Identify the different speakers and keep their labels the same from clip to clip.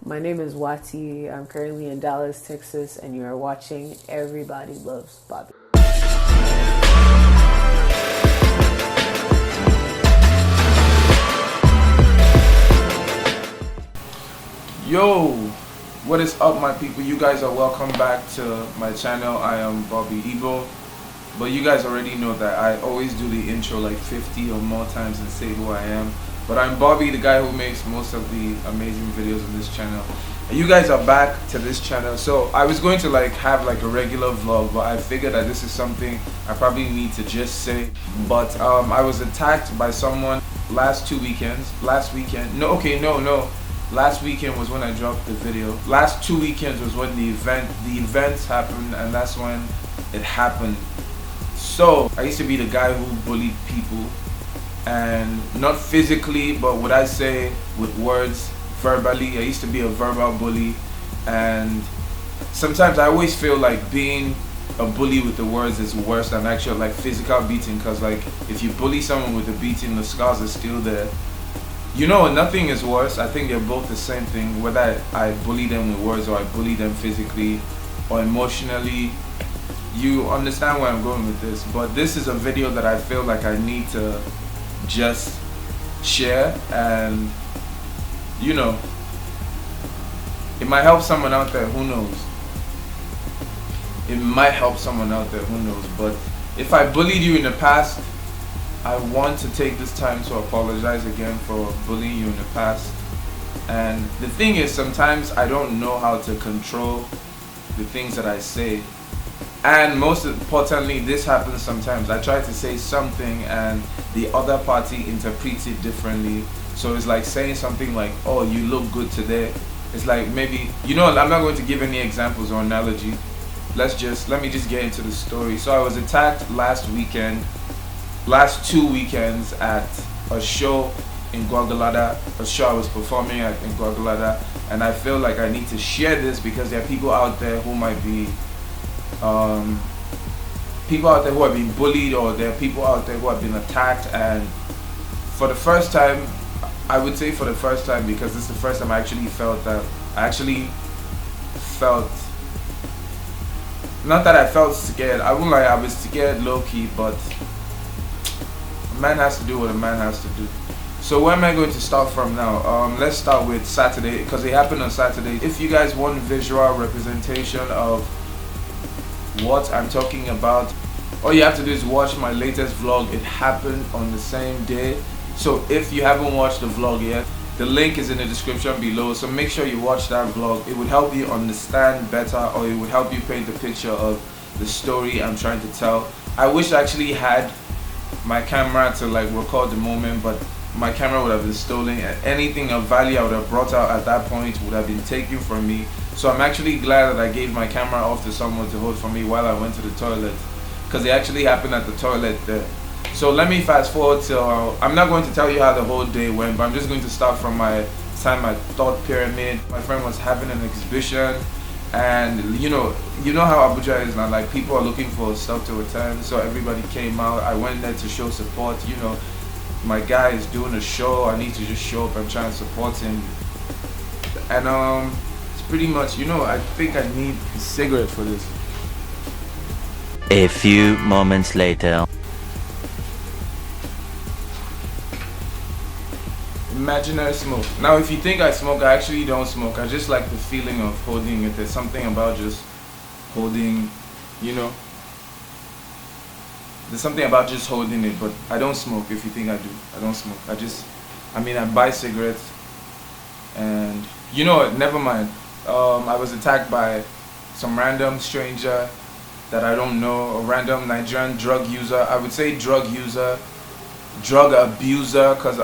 Speaker 1: My name is Wati. I'm currently in Dallas, Texas, and you are watching Everybody Loves Bobby.
Speaker 2: Yo, what is up, my people? You guys are welcome back to my channel. I am Bobby Ebo, but you guys already know that I always do the intro like 50 or more times and say who I am. But I'm Bobby, the guy who makes most of the amazing videos on this channel. And you guys are back to this channel. So I was going to have a regular vlog, but I figured that this is something I probably need to just say. But I was attacked by someone last weekend. Last weekend was when I dropped the video. Last 2 weekends was when the events happened, and that's when it happened. So I used to be the guy who bullied people, and not physically, but what I say with words, verbally. I used to be a verbal bully, and sometimes I always feel like being a bully with the words is worse than actual physical beating, because if you bully someone with the beating, the scars are still there. You know, nothing is worse. I think they're both the same thing, whether I bully them with words or I bully them physically or emotionally. You understand where I'm going with this. But this is a video that I feel like I need to just share, and you know, it might help someone out there, who knows. It might help someone out there, who knows. But if I bullied you in the past, I want to take this time to apologize again for bullying you in the past. And the thing is, sometimes I don't know how to control the things that I say. And most importantly, this happens sometimes. I try to say something and the other party interprets it differently. So it's like saying something like, oh, you look good today. It's like, maybe, you know, I'm not going to give any examples or analogy. Let me just get into the story. So I was attacked last 2 weekends at a show in Guagualada, a show I was performing at in Guagualada, and I feel like I need to share this because there are people out there who might be people out there who have been bullied, or there are people out there who have been attacked. And for the first time, I would say for the first time, because this is the first time I actually felt not that I felt scared. I wouldn't lie, I was scared low-key, but a man has to do what a man has to do. So where am I going to start from now? Let's start with Saturday, because it happened on Saturday. If you guys want visual representation of what I'm talking about, all you have to do is watch my latest vlog. It happened on the same day. So if you haven't watched the vlog yet, the link is in the description below, so make sure you watch that vlog. It would help you understand better, or it would help you paint the picture of the story I'm trying to tell. I wish I actually had my camera to record the moment, but my camera would have been stolen, and anything of value I would have brought out at that point would have been taken from me. So I'm actually glad that I gave my camera off to someone to hold for me while I went to the toilet, because it actually happened at the toilet there. So let me fast forward to, I'm not going to tell you how the whole day went, but I'm just going to start from my time at Thought Pyramid. My friend was having an exhibition, and you know how Abuja is now, people are looking for stuff to attend, so everybody came out. I went there to show support. You know, my guy is doing a show, I need to just show up and try and support him. And it's pretty much, I think I need a cigarette for this.
Speaker 3: A few moments later.
Speaker 2: Imaginary smoke. Now if you think I smoke, I actually don't smoke. I just like the feeling of holding it. There's something about just holding, there's something about just holding it. But I don't smoke. If you think I do, I don't smoke. I buy cigarettes. And never mind. I was attacked by some random stranger that I don't know, a random Nigerian drug user. I would say drug user, drug abuser, because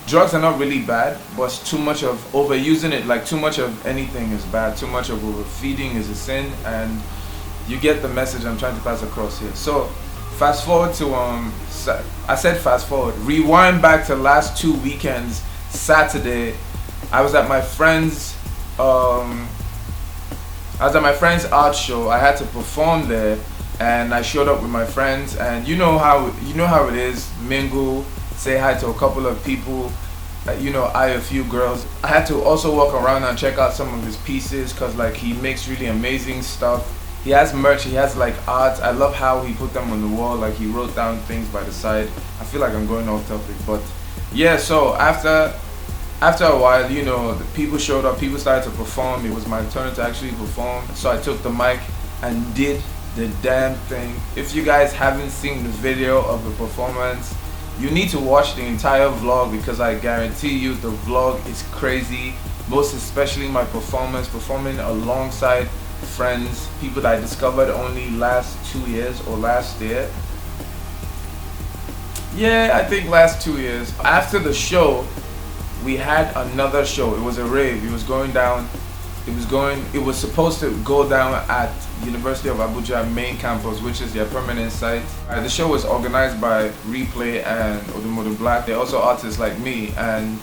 Speaker 2: drugs are not really bad, but too much of overusing it, too much of anything is bad. Too much of overfeeding is a sin, and you get the message I'm trying to pass across here. So fast forward to rewind back to last 2 weekends. Saturday, I was at my friend's art show. I had to perform there, and I showed up with my friends, and you know how it is, mingle, say hi to a couple of people, eye a few girls. I had to also walk around and check out some of his pieces because like he makes really amazing stuff. He has merch, he has like art. I love how he put them on the wall, like he wrote down things by the side. I feel like I'm going off topic, but yeah, so after a while, the people showed up, people started to perform. It was my turn to actually perform. So I took the mic and did the damn thing. If you guys haven't seen the video of the performance, you need to watch the entire vlog because I guarantee you the vlog is crazy. Most especially my performing alongside friends, people that I discovered only last 2 years or last year. Yeah, I think last 2 years. After the show, we had another show. It was a rave. It was going down. It was supposed to go down at University of Abuja main campus, which is their permanent site. The show was organized by Replay and Odumodu Black. They're also artists like me, and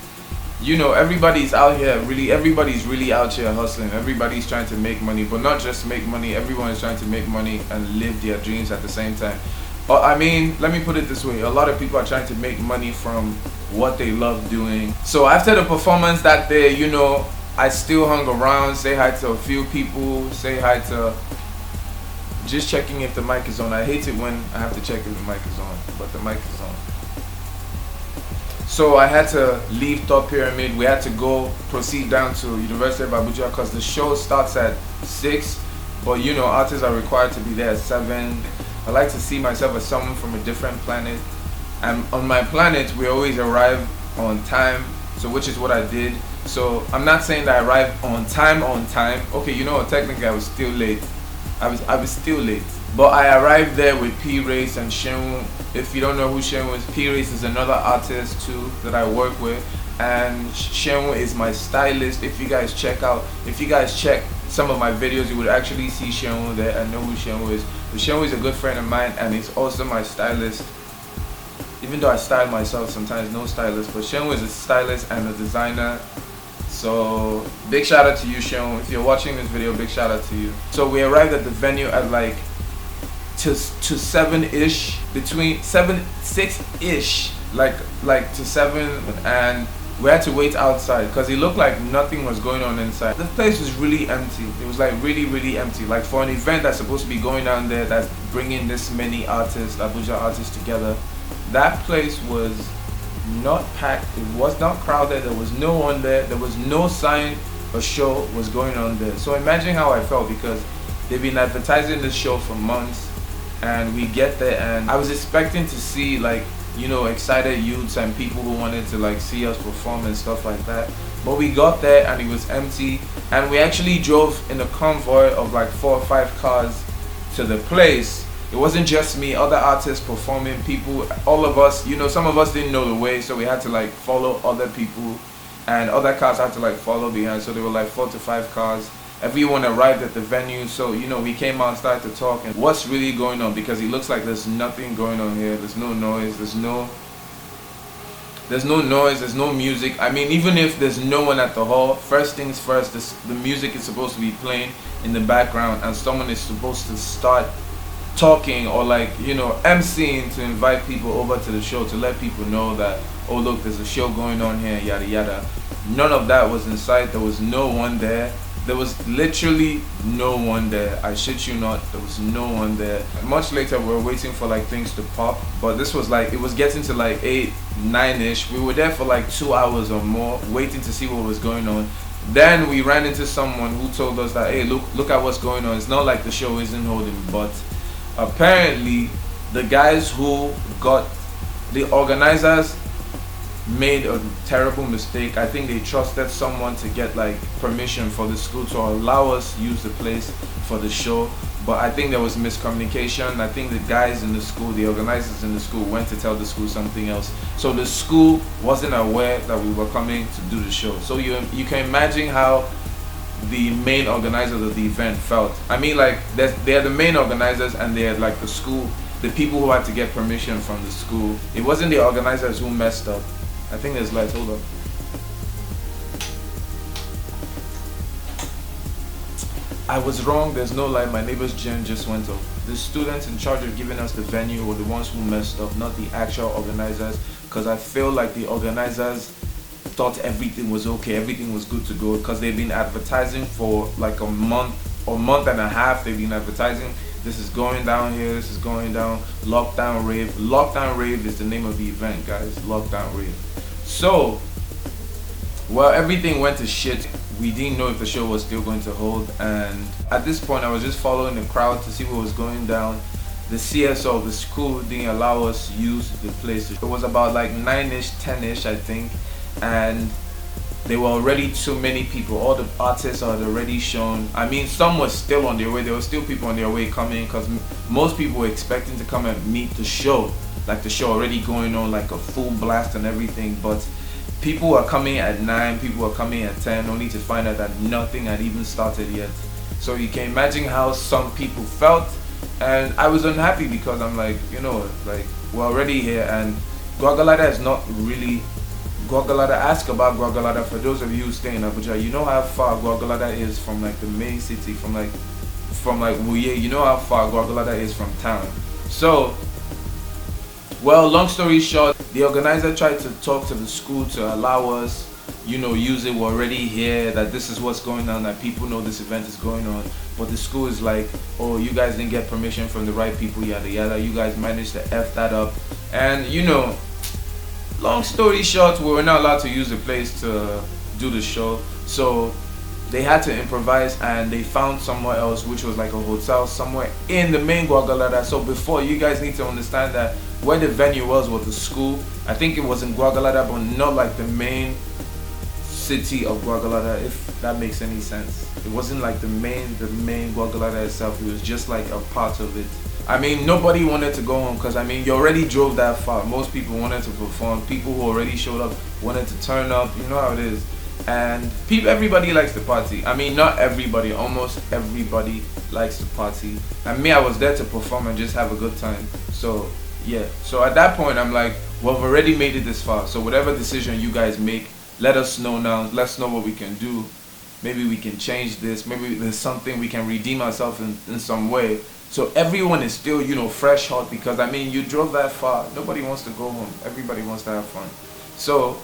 Speaker 2: everybody's out here. Everybody's really out here hustling. Everybody's trying to make money, but not just make money. Everyone is trying to make money and live their dreams at the same time. But I mean, let me put it this way. A lot of people are trying to make money from what they love doing. So after the performance that day, I still hung around, say hi to a few people, say hi to just checking if the mic is on. I hate it when I have to check if the mic is on, but the mic is on. So I had to leave Thought Pyramid. We had to proceed down to University of Abuja because the show starts at 6, but artists are required to be there at 7. I like to see myself as someone from a different planet, and on my planet we always arrive on time, so which is what I did. So I'm not saying that I arrived on time. Okay, technically I was still late. I was still late, but I arrived there with P-Race and Shenwu. If you don't know who Shenwu is, P-Race is another artist too that I work with, and Shenwu is my stylist. If you guys check some of my videos, you would actually see Shenwu there and know who Shenwu is. But Shenwu is a good friend of mine, and he's also my stylist. Even though I style myself sometimes, no stylist, but Shenwu is a stylist and a designer. So big shout out to you, Shenwu. If you're watching this video, big shout out to you. So we arrived at the venue at like to 7-ish, between 6-ish, like to 7, and we had to wait outside because it looked like nothing was going on inside. The place was really empty. It was like really empty. Like for an event that's supposed to be going down there, that's bringing this many artists, Abuja artists together, that place was not packed. It was not crowded. There was no one there. There was no sign a show was going on there. So imagine how I felt, because they've been advertising this show for months, and we get there and I was expecting to see like excited youths and people who wanted to like see us perform and stuff like that. But we got there and it was empty, and we actually drove in a convoy of like 4 or 5 cars to the place. It wasn't just me, other artists performing, people, all of us, some of us didn't know the way, so we had to like follow other people, and other cars had to like follow behind. So there were like 4 to 5 cars. Everyone arrived at the venue, so we came out and started to talk and what's really going on, because it looks like there's nothing going on here. There's no noise, there's no music. I mean, even if there's no one at the hall, first things first, the music is supposed to be playing in the background, and someone is supposed to start talking or like emceeing to invite people over to the show, to let people know that, oh look, there's a show going on here, yada yada. None of that was in sight. There was no one there. There was literally no one there. I shit you not, there was no one there. Much later we were waiting for like things to pop, but this was like, it was getting to like 8, 9-ish. We were there for like 2 hours or more waiting to see what was going on. Then we ran into someone who told us that, hey, look at what's going on. It's not like the show isn't holding, but apparently the guys who got the organizers made a terrible mistake. I think they trusted someone to get like permission for the school to allow us to use the place for the show, but I think there was miscommunication. I think the guys in the school, the organizers in the school, went to tell the school something else, so the school wasn't aware that we were coming to do the show. So you can imagine how the main organizers of the event felt. I mean, like they're the main organizers, and they're like the school, the people who had to get permission from the school. It wasn't the organizers who messed up. I think there's lights, hold up. I was wrong, there's no light, my neighbor's gen just went off. The students in charge of giving us the venue were the ones who messed up, not the actual organizers, because I feel like the organizers thought everything was okay, everything was good to go, because they've been advertising for like a month or month and a half. They've been advertising, this is going down here, this is going down, lockdown rave. Lockdown rave is the name of the event, guys. Lockdown rave. So, well, everything went to shit. We didn't know if the show was still going to hold, and at this point I was just following the crowd to see what was going down. The CSO of the school didn't allow us to use the place. It was about like 9ish, 10ish, I think, and there were already too many people. All the artists had already shown. I mean, some were still on their way. There were still people on their way coming, because most people were expecting to come and meet the show, like the show already going on, like a full blast and everything. But people were coming at 9, people were coming at 10, only to find out that nothing had even started yet. So you can imagine how some people felt. And I was unhappy, because I'm like, you know, like, we're already here, and Gwagwalada is not really Gwagwalada. Ask about Gwagwalada for those of you who stay in Abuja. You know how far Gwagwalada is from like the main city, from like Wuye. You know how far Gwagwalada is from town. So, well, long story short, the organizer tried to talk to the school to allow us, you know, use it. We're already here, that this is what's going on, that people know this event is going on. But the school is like, oh, you guys didn't get permission from the right people, yada yada. You guys managed to F that up. And you know, long story short, we were not allowed to use the place to do the show. So they had to improvise, and they found somewhere else, which was like a hotel somewhere in the main Gwagwalada. So before, you guys need to understand that where the venue was the school. I think it was in Gwagwalada, but not like the main city of Gwagwalada, if that makes any sense. It wasn't like the main Gwagwalada itself. It was just like a part of it. I mean, nobody wanted to go home, because I mean, you already drove that far. Most people wanted to perform. People who already showed up wanted to turn up. You know how it is. And everybody likes to party. I mean, not everybody, almost everybody likes to party. And me, I was there to perform and just have a good time. So yeah, so at that point I'm like, well, we've already made it this far, so whatever decision you guys make, let us know now. Let's know what we can do. Maybe we can change this. Maybe there's something we can redeem ourselves in some way. So everyone is still, you know, fresh hot, because I mean, you drove that far. Nobody wants to go home. Everybody wants to have fun. So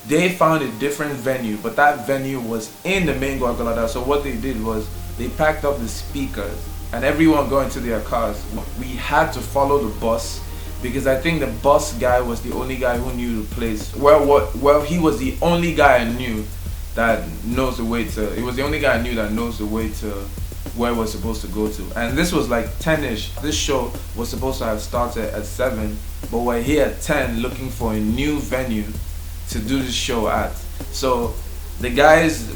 Speaker 2: they found a different venue, but that venue was in the main Gwagwalada. So what they did was they packed up the speakers and everyone got into their cars. We had to follow the bus, because I think the bus guy was the only guy who knew the place. Well, he was the only guy I knew that knows the way to. It was the only guy I knew that knows the way to where we're supposed to go to. And this was like 10ish. This show was supposed to have started at 7, but we're here at 10 looking for a new venue to do this show at. So the guys,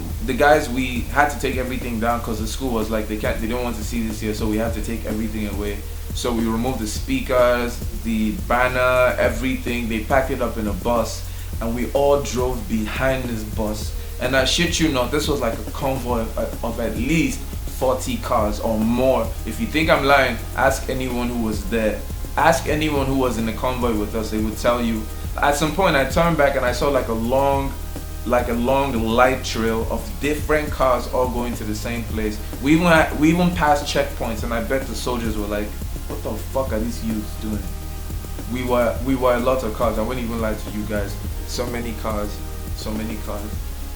Speaker 2: we had to take everything down, because the school was like, they don't want to see this here, so we have to take everything away. So we removed the speakers, the banner, everything. They packed it up in a bus, and we all drove behind this bus. And I shit you not, this was like a convoy of at least 40 cars or more. If you think I'm lying, ask anyone who was there. Ask anyone who was in the convoy with us. They would tell you. At some point, I turned back and I saw like a long light trail of different cars all going to the same place. We even passed checkpoints, and I bet the soldiers were like, what the fuck are these youths doing? We were a lot of cars. I wouldn't even lie to you guys. So many cars.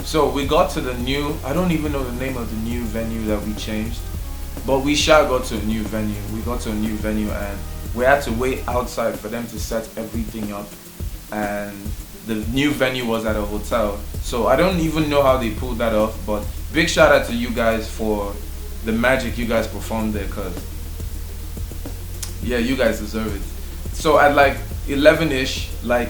Speaker 2: So we got to the new, I don't even know the name of the new venue that we changed, but we shall go to a new venue. We got to a new venue, and we had to wait outside for them to set everything up. And the new venue was at a hotel. So I don't even know how they pulled that off, but big shout out to you guys for the magic you guys performed there, because yeah, you guys deserve it. So at like 11ish, like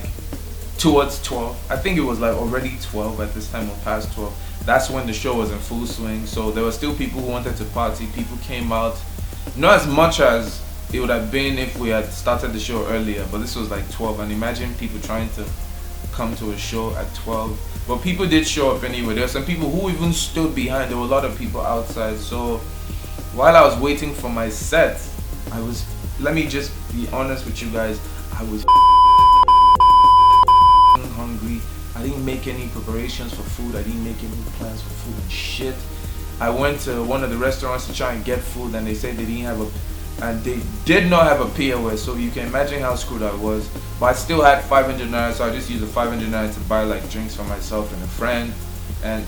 Speaker 2: towards 12, I think it was like already 12 at this time, or past 12, that's when the show was in full swing. So there were still people who wanted to party. People came out, not as much as it would have been if we had started the show earlier, but this was like 12, and imagine people trying to come to a show at 12. But people did show up anyway. There were some people who even stood behind. There were a lot of people outside. So while I was waiting for my set, let me just be honest with you guys, I was hungry. I didn't make any preparations for food. I didn't make any plans for food and shit. I went to one of the restaurants to try and get food, and they said they didn't have and they did not have a POS, so you can imagine how screwed I was. But I still had 500 naira, so I just used the 500 naira to buy like drinks for myself and a friend, and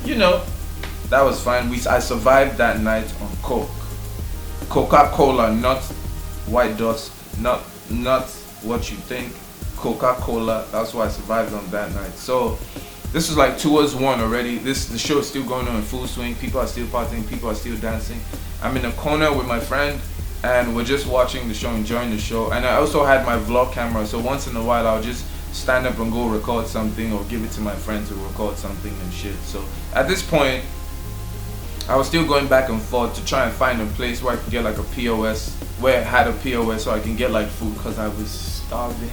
Speaker 2: that was fine. I survived that night on Coca-Cola, not White Dust, not what you think. Coca-Cola. That's why I survived on that night. So this was like towards 1 already. The show is still going on in full swing. People are still partying. People are still dancing. I'm in a corner with my friend, and we're just watching the show, enjoying the show. And I also had my vlog camera, so once in a while I'll just stand up and go record something, or give it to my friend to record something and shit. So at this point, I was still going back and forth to try and find a place where I could get like a POS, where I had a POS, so I can get like food, because I was starving.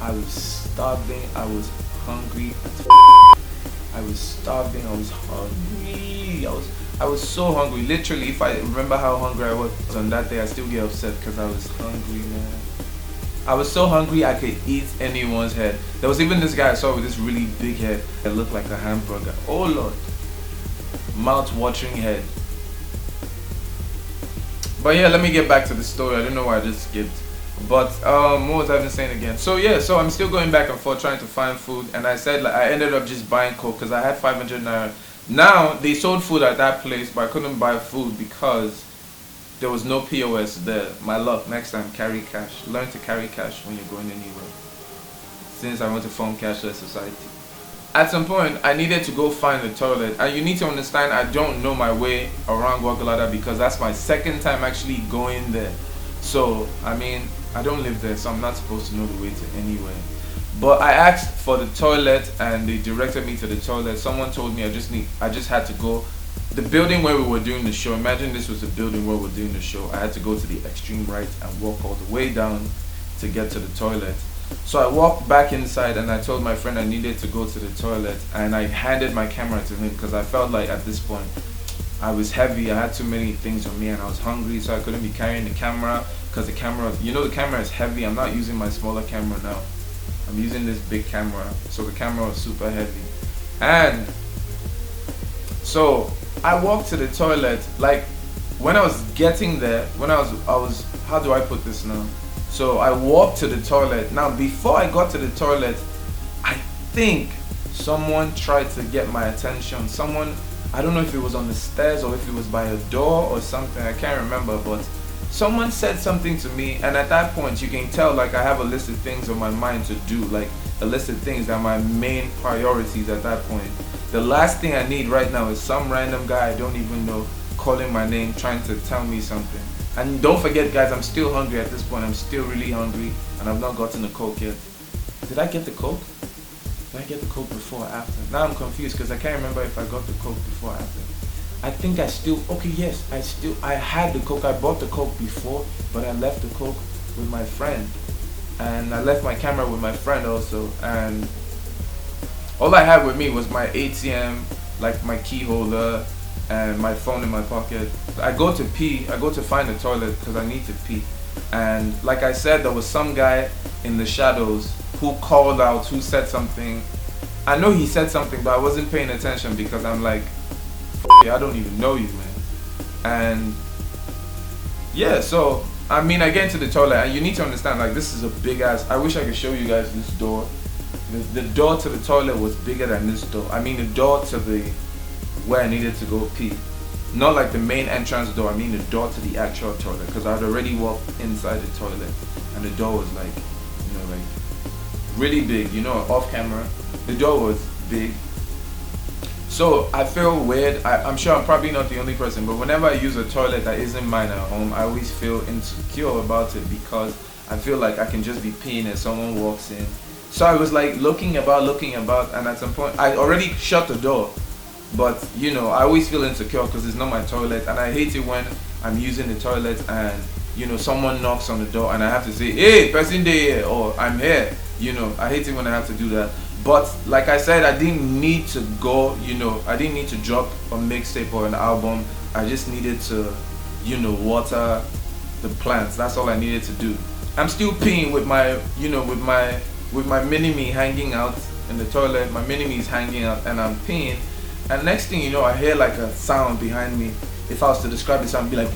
Speaker 2: I was hungry. I was starving. I was hungry. I was so hungry. Literally, if I remember how hungry I was on that day, I still get upset because I was hungry, man. I was so hungry I could eat anyone's head. There was even this guy I saw with this really big head that looked like a hamburger. Oh Lord. Mouth-watering head. But yeah, let me get back to the story. I don't know why I just skipped. But what was I even saying again? So yeah, so I'm still going back and forth trying to find food, and I said, like, I ended up just buying Coke because I had 500 naira. Now they sold food at that place, but I couldn't buy food because there was no POS there. My luck, next time carry cash. Learn to carry cash when you're going anywhere, since I want to form cashless society. At some point, I needed to go find the toilet, and you need to understand, I don't know my way around Guagalada because that's my second time actually going there. So I mean, I don't live there, so I'm not supposed to know the way to anywhere. But I asked for the toilet, and they directed me to the toilet. Someone told me I just had to go. The building where we were doing the show, imagine this was the building where we're doing the show. I had to go to the extreme right and walk all the way down to get to the toilet. So I walked back inside, and I told my friend I needed to go to the toilet, and I handed my camera to him because I felt like at this point I was heavy. I had too many things on me, and I was hungry, so I couldn't be carrying the camera because the camera, the camera is heavy. I'm not using my smaller camera now. I'm using this big camera, so the camera was super heavy. And so I walked to the toilet. Like when I was getting there, when I was how do I put this now? So I walked to the toilet. Now before I got to the toilet, I think someone tried to get my attention. Someone, I don't know if it was on the stairs or if it was by a door or something, I can't remember, but someone said something to me, and at that point you can tell like I have a list of things on my mind to do, like a list of things that are my main priorities at that point. The last thing I need right now is some random guy I don't even know calling my name, trying to tell me something. And don't forget guys, I'm still hungry at this point. I'm still really hungry, and I've not gotten the Coke yet. Did I get the Coke? Did I get the Coke before or after? Now I'm confused because I can't remember if I got the Coke before or after. I think I had the Coke. I bought the Coke before, but I left the Coke with my friend, and I left my camera with my friend also, and all I had with me was my ATM, like my key holder, and my phone in my pocket. I go to find the toilet because I need to pee, and like I said, there was some guy in the shadows who called out, who said something. I know he said something, but I wasn't paying attention because I'm like, I don't even know you, man. And yeah, so I mean, I get into the toilet, and you need to understand, like, this is a big ass, I wish I could show you guys this door. The door to the toilet was bigger than this door. I mean the door to the where I needed to go pee, not like the main entrance door. I mean the door to the actual toilet, because I'd already walked inside the toilet, and the door was like, like really big, off camera. The door was big. So I feel weird. I'm sure I'm probably not the only person, but whenever I use a toilet that isn't mine at home, I always feel insecure about it because I feel like I can just be peeing and someone walks in. So I was like looking about, and at some point I already shut the door, but I always feel insecure because it's not my toilet, and I hate it when I'm using the toilet and someone knocks on the door and I have to say, hey, person there, or I'm here. I hate it when I have to do that. But like I said, I didn't need to go, I didn't need to drop a mixtape or an album. I just needed to, water the plants. That's all I needed to do. I'm still peeing with my, with my mini-me hanging out in the toilet. My mini-me is hanging out and I'm peeing. And next thing you know, I hear like a sound behind me. if I was to describe this, I'd be like,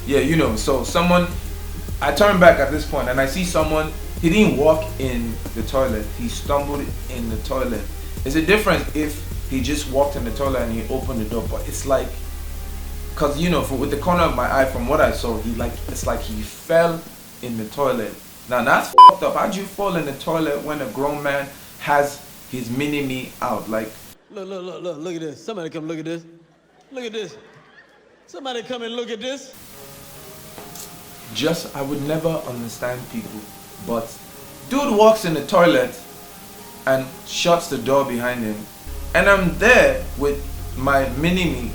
Speaker 2: yeah, you know. So someone, I turn back at this point and I see someone. He didn't walk in the toilet. He stumbled in the toilet. It's a difference if he just walked in the toilet and he opened the door. But it's like, cause you know, with the corner of my eye, from what I saw, it's like he fell in the toilet. Now that's fucked up. How'd you fall in the toilet when a grown man has his mini-me out? Like,
Speaker 4: look at this. Somebody come look at this. Look at this. Somebody come and look at this.
Speaker 2: I would never understand people. But dude walks in the toilet and shuts the door behind him. And I'm there with my mini-me,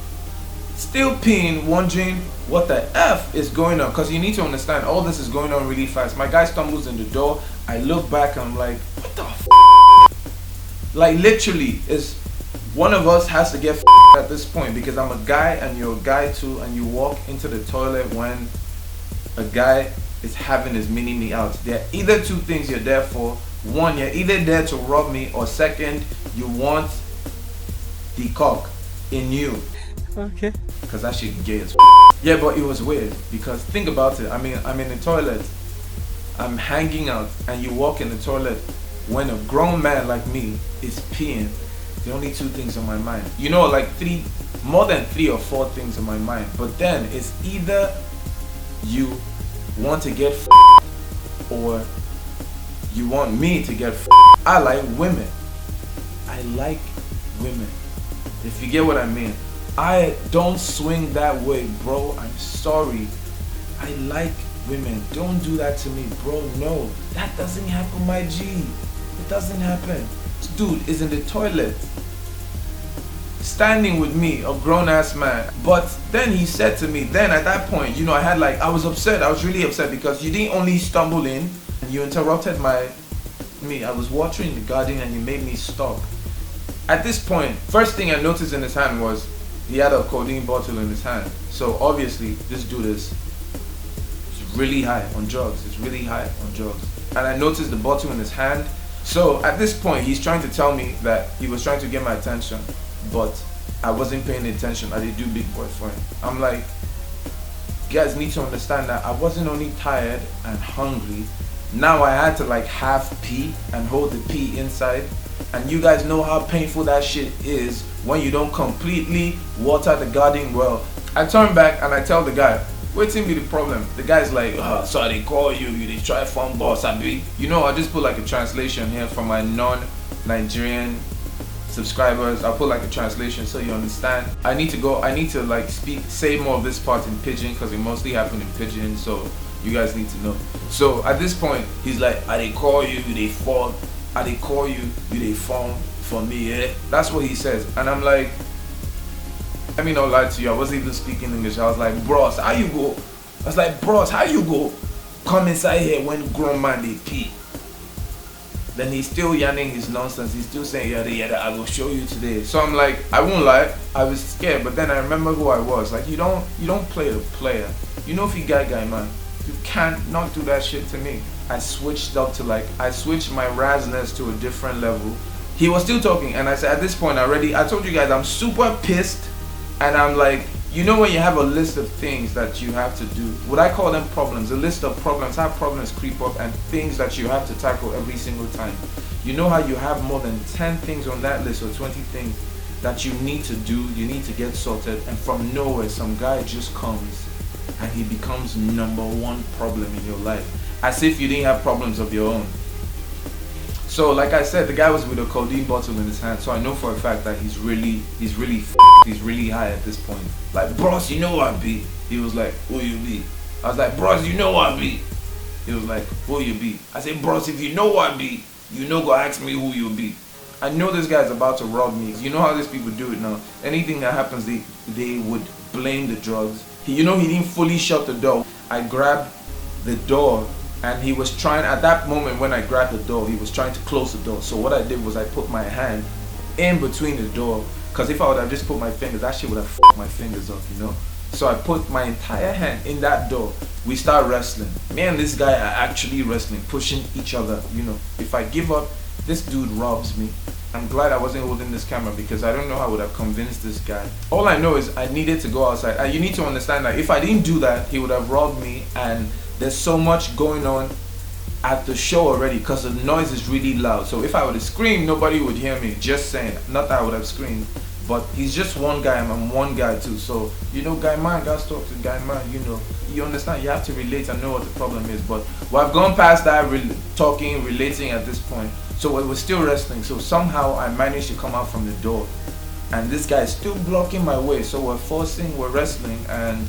Speaker 2: still peeing, wondering what the F is going on. Because you need to understand, all this is going on really fast. My guy stumbles in the door. I look back and I'm like, what the f***? Like literally, is one of us has to get f***ed at this point, because I'm a guy and you're a guy too, and you walk into the toilet when a guy is having his mini-me out. There are either two things you're there for. One, you're either there to rob me, or second, you want the cock in you.
Speaker 4: Okay.
Speaker 2: Because that shit gay as f***. Yeah, but it was weird, because think about it. I mean, I'm in the toilet, I'm hanging out, and you walk in the toilet when a grown man like me is peeing. The only two things on my mind, you know, like more than 3 or 4 things on my mind. But then it's either you want to get f***ed or you want me to get f***ed. I like women. I like women. If you get what I mean. I don't swing that way, bro. I'm sorry. I like women. Don't do that to me, bro. No, that doesn't happen, my G. It doesn't happen. This dude is in the toilet, standing with me, a grown-ass man. But then he said to me, then at that point, you know, I was upset. I was really upset, because you didn't only stumble in, and you interrupted me. I was watering the garden and you made me stop. At this point, first thing I noticed in his hand was he had a codeine bottle in his hand. So obviously this dude is really high on drugs. It's really high on drugs. And I noticed the bottle in his hand. So at this point, he's trying to tell me that he was trying to get my attention, but I wasn't paying attention. I did do big boy for him. I'm like, you guys need to understand that I wasn't only tired and hungry. Now I had to like half pee and hold the pee inside. And you guys know how painful that shit is when you don't completely water the garden well. I turn back and I tell the guy, what's be the problem? The guy's like, so they call you, they try phone boss, I mean, you know, I just put like a translation here for my non-Nigerian subscribers. I'll put like a translation so you understand. I need to like say more of this part in pidgin, because it mostly happened in pidgin, so you guys need to know. So at this point, he's like, they call you, they fall. They call you, they phone for me, eh? That's what he says. And I'm like, let me not lie to you, I wasn't even speaking English. I was like, bros, how you go? I was like, bros, how you go come inside here when grown man they pee? Then he's still yanning his nonsense. He's still saying, yada, I will show you today. So I'm like, I won't lie, I was scared. But then I remember who I was. Like, you don't play the player. You know if you guy, man, you can't not do that shit to me. I switched up to I switched my razness to a different level. He was still talking, and I said, at this point already, I told you guys I'm super pissed, and I'm like, you know when you have a list of things that you have to do, what I call them problems, a list of problems, how problems creep up and things that you have to tackle every single time. You know how you have more than 10 things on that list or 20 things that you need to do, you need to get sorted, and from nowhere some guy just comes and he becomes number one problem in your life, as if you didn't have problems of your own. So like I said, the guy was with a codeine bottle in his hand, so I know for a fact that he's really high at this point. Like, bros, you know what I be? He was like, who you be? I was like, bros, you know what I be? He was like, who you be? I said, bros, if you know what I be, you know go ask me who you be. I know this guy's about to rob me. You know how these people do it now. Anything that happens, they would blame the drugs. He didn't fully shut the door. I grabbed the door, and he was trying, at that moment when I grabbed the door, he was trying to close the door. So what I did was I put my hand in between the door, because if I would have just put my fingers, that shit would have fucked my fingers up, you know. So I put my entire hand in that door. We start wrestling. Me and this guy are actually wrestling, pushing each other, you know. If I give up, This dude robs me. I'm glad I wasn't holding this camera because I don't know how I would have convinced this guy. All I know is I needed to go outside. And you need to understand that if I didn't do that, he would have robbed me. And there's so much going on at the show already because the noise is really loud. So if I would have screamed, nobody would hear me. Just saying. Not that I would have screamed. But he's just one guy and I'm one guy too. So, you know, guy man, gotta talk to guy man, you know. You understand? You have to relate and know what the problem is. But I've gone past that talking, relating at this point. So it was still wrestling. So somehow I managed to come out from the door. And this guy is still blocking my way. So we're wrestling, and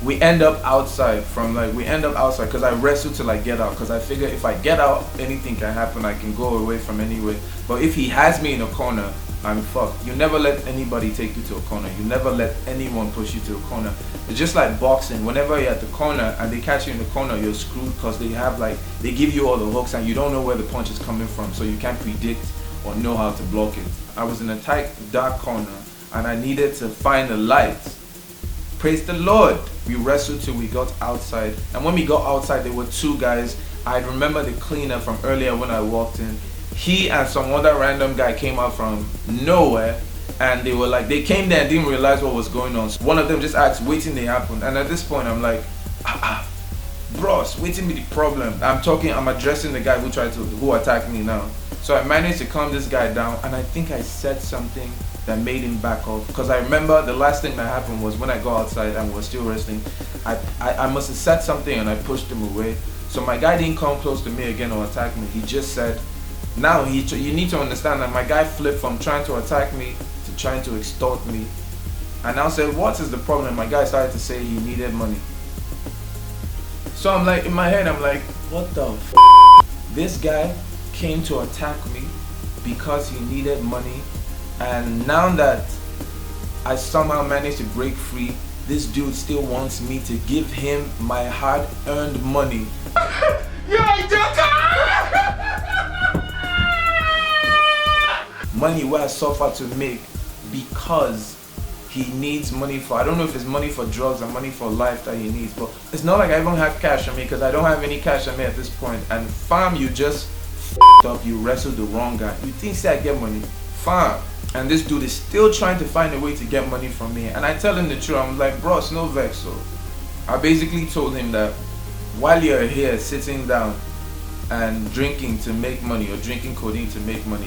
Speaker 2: we end up outside because I wrestled till I get out, because I figure if I get out, anything can happen. I can go away from anywhere. But if he has me in a corner, I'm fucked. You never let anybody take you to a corner. You never let anyone push you to a corner. It's just like boxing. Whenever you're at the corner and they catch you in the corner, you're screwed, because they give you all the hooks and you don't know where the punch is coming from, so you can't predict or know how to block it. I was in a tight, dark corner and I needed to find a light. Praise the Lord. We wrestled till we got outside, and when we got outside, there were two guys. I remember the cleaner from earlier when I walked in. He and some other random guy came out from nowhere, and they came there and didn't realize what was going on. So one of them just asked, waiting they happen. And at this point I'm like, bros, waiting be the problem. I'm addressing the guy who attacked me now. So I managed to calm this guy down, and I think I said something that made him back off, because I remember the last thing that happened was when I got outside and we were still wrestling, I must have said something and I pushed him away. So my guy didn't come close to me again or attack me. He just said, now you need to understand that my guy flipped from trying to attack me to trying to extort me. And I said, what is the problem? My guy started to say he needed money. So I'm like, in my head, I'm like, what the f***? This guy came to attack me because he needed money. And now that I somehow managed to break free, this dude still wants me to give him my hard-earned money. Money where I suffer to make because he needs money for, I don't know if it's money for drugs or money for life that he needs, but it's not like I even have cash on me, because I don't have any cash on me at this point. And fam, you just f***ed up, you wrestled the wrong guy. You think say I get money? Fam. And this dude is still trying to find a way to get money from me. And I tell him the truth. I'm like, bro, it's no vex. So I basically told him that while you're here sitting down and drinking to make money, or drinking codeine to make money,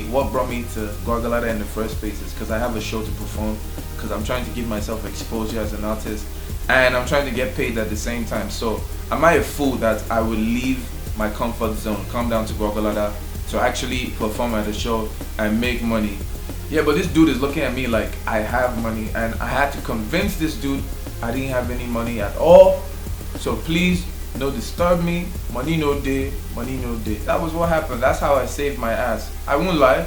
Speaker 2: what brought me to Guagalada in the first place is because I have a show to perform, because I'm trying to give myself exposure as an artist, and I'm trying to get paid at the same time. So am I a fool that I would leave my comfort zone, come down to Guagalada to actually perform at a show and make money? Yeah, but this dude is looking at me like I have money, and I had to convince this dude I didn't have any money at all. So please, no disturb me, money no day, money no day. That was what happened. That's how I saved my ass. I won't lie,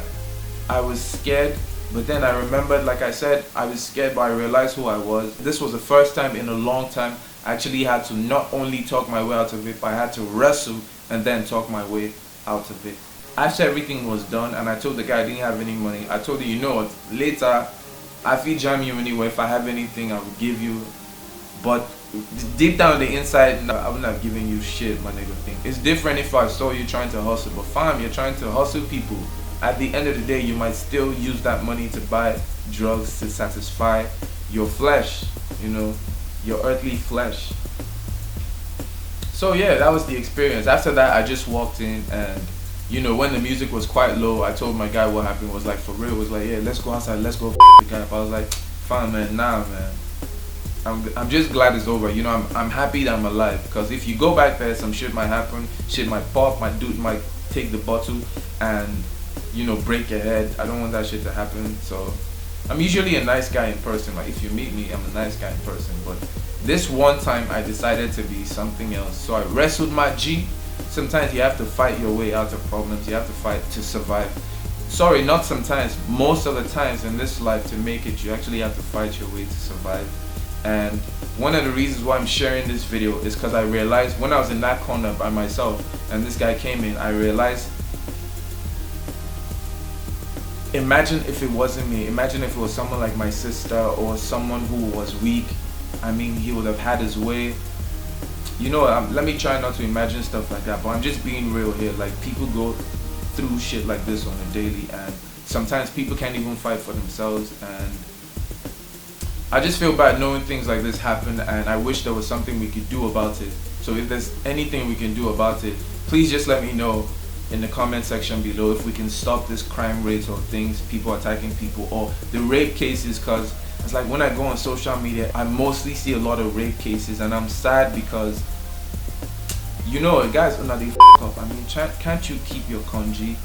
Speaker 2: I was scared, but then I remembered, like I said, I was scared, but I realized who I was. This was the first time in a long time I actually had to not only talk my way out of it, but I had to wrestle and then talk my way out of it. After everything was done and I told the guy I didn't have any money, I told him, you know what, later, I feel jam you anyway. If I have anything, I will give you. But deep down the inside, no, I wouldn't have given you shit, my nigga thing. It's different if I saw you trying to hustle, but fam, you're trying to hustle people. At the end of the day, you might still use that money to buy drugs to satisfy your flesh, you know, your earthly flesh. So yeah, that was the experience. After that, I just walked in, and you know, when the music was quite low, I told my guy what happened. Was like, for real, was like, yeah, let's go outside, let's go the guy up. I was like, fine man, nah man, I'm just glad it's over. You know, I'm happy that I'm alive, because if you go back there, some shit might happen, shit might pop, my dude might take the bottle and, you know, break your head. I don't want that shit to happen. So I'm usually a nice guy in person. Like, if you meet me, I'm a nice guy in person, but this one time I decided to be something else. So I wrestled my G. Sometimes you have to fight your way out of problems. You have to fight to survive. Sorry, not sometimes. Most of the times in this life, to make it, you actually have to fight your way to survive. And one of the reasons why I'm sharing this video is because I realized when I was in that corner by myself and this guy came in, I realized, imagine if it wasn't me. Imagine if it was someone like my sister or someone who was weak. I mean, he would have had his way. You know, let me try not to imagine stuff like that, but I'm just being real here. Like, people go through shit like this on a daily, and sometimes people can't even fight for themselves, and I just feel bad knowing things like this happen, and I wish there was something we could do about it. So if there's anything we can do about it, please just let me know in the comment section below if we can stop this crime rate or things, people attacking people, or the rape cases, because it's like when I go on social media, I mostly see a lot of rape cases, and I'm sad because, you know, guys, now they up. I mean, can't you keep your congee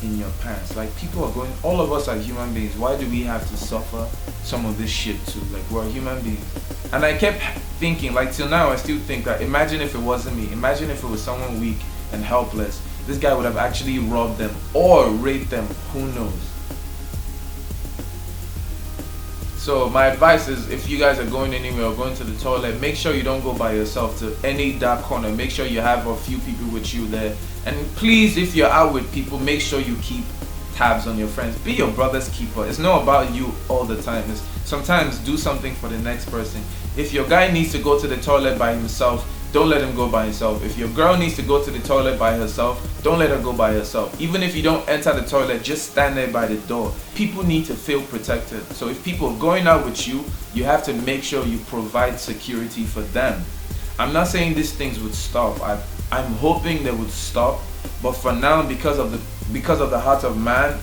Speaker 2: in your pants? Like, people are going, all of us are human beings. Why do we have to suffer some of this shit too? Like, we're human beings. And I kept thinking, like, till now I still think that, imagine if it wasn't me, imagine if it was someone weak and helpless, this guy would have actually robbed them or raped them, who knows. So my advice is, if you guys are going anywhere or going to the toilet, make sure you don't go by yourself to any dark corner. Make sure you have a few people with you there. And please, if you're out with people, make sure you keep tabs on your friends. Be your brother's keeper. It's not about you all the time. It's sometimes do something for the next person. If your guy needs to go to the toilet by himself, don't let him go by himself. If your girl needs to go to the toilet by herself, don't let her go by herself. Even if you don't enter the toilet, just stand there by the door. People need to feel protected. So if people are going out with you, you have to make sure you provide security for them. I'm not saying these things would stop. I'm hoping they would stop. But for now, because of the heart of man,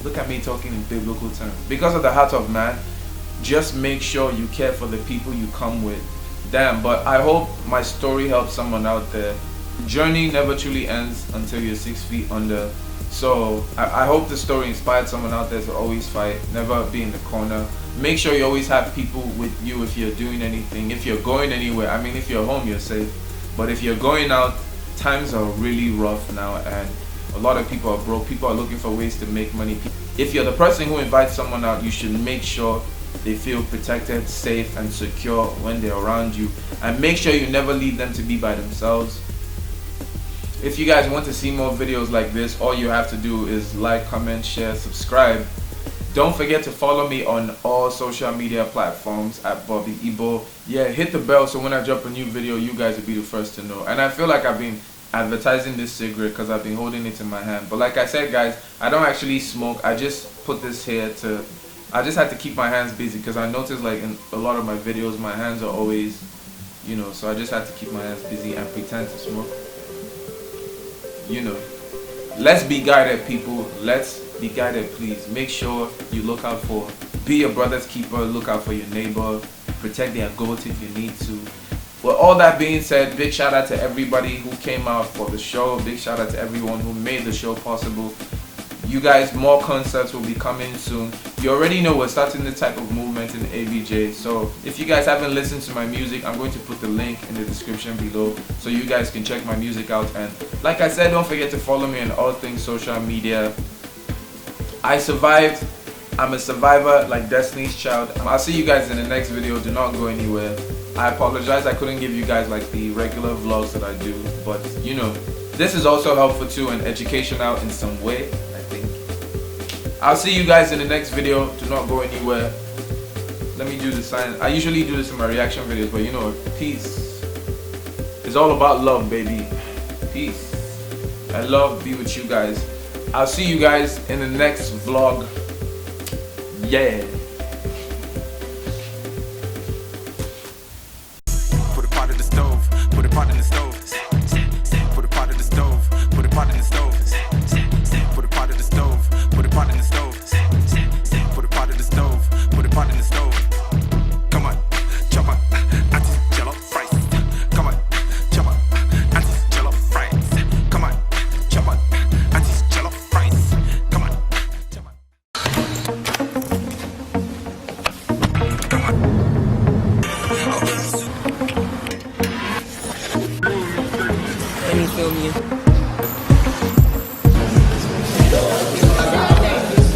Speaker 2: look at me talking in biblical terms. Because of the heart of man, just make sure you care for the people you come with. Damn, but I hope my story helps someone out there. Journey never truly ends until you're 6 feet under. So I hope the story inspired someone out there to always fight, never be in the corner. Make sure you always have people with you if you're doing anything, if you're going anywhere. I mean, if you're home, you're safe. But if you're going out, times are really rough now, and a lot of people are broke. People are looking for ways to make money. If you're the person who invites someone out, you should make sure they feel protected, safe, and secure when they're around you. And make sure you never leave them to be by themselves. If you guys want to see more videos like this, all you have to do is like, comment, share, subscribe. Don't forget to follow me on all social media platforms at Bobby Ibo. Yeah, hit the bell so when I drop a new video, you guys will be the first to know. And I feel like I've been advertising this cigarette because I've been holding it in my hand. But like I said, guys, I don't actually smoke. I just put this here to... I just had to keep my hands busy because I noticed, like, in a lot of my videos, my hands are always, you know, so I just had to keep my hands busy and pretend to smoke. You know, let's be guided, people. Let's be guided, please. Make sure you look out for, be your brother's keeper, look out for your neighbor, protect their goat if you need to. With all that being said, big shout out to everybody who came out for the show. Big shout out to everyone who made the show possible. You guys, more concerts will be coming soon. You already know we're starting the type of movement in ABJ. So if you guys haven't listened to my music, I'm going to put the link in the description below so you guys can check my music out. And like I said, don't forget to follow me on all things social media. I survived. I'm a survivor like Destiny's Child. I'll see you guys in the next video. Do not go anywhere. I apologize I couldn't give you guys like the regular vlogs that I do. But you know, this is also helpful too and educational in some way. I'll see you guys in the next video. Do not go anywhere. Let me do the sign. I usually do this in my reaction videos, but you know, peace. It's all about love, baby. Peace. And love be with you guys. I'll see you guys in the next vlog. Yeah.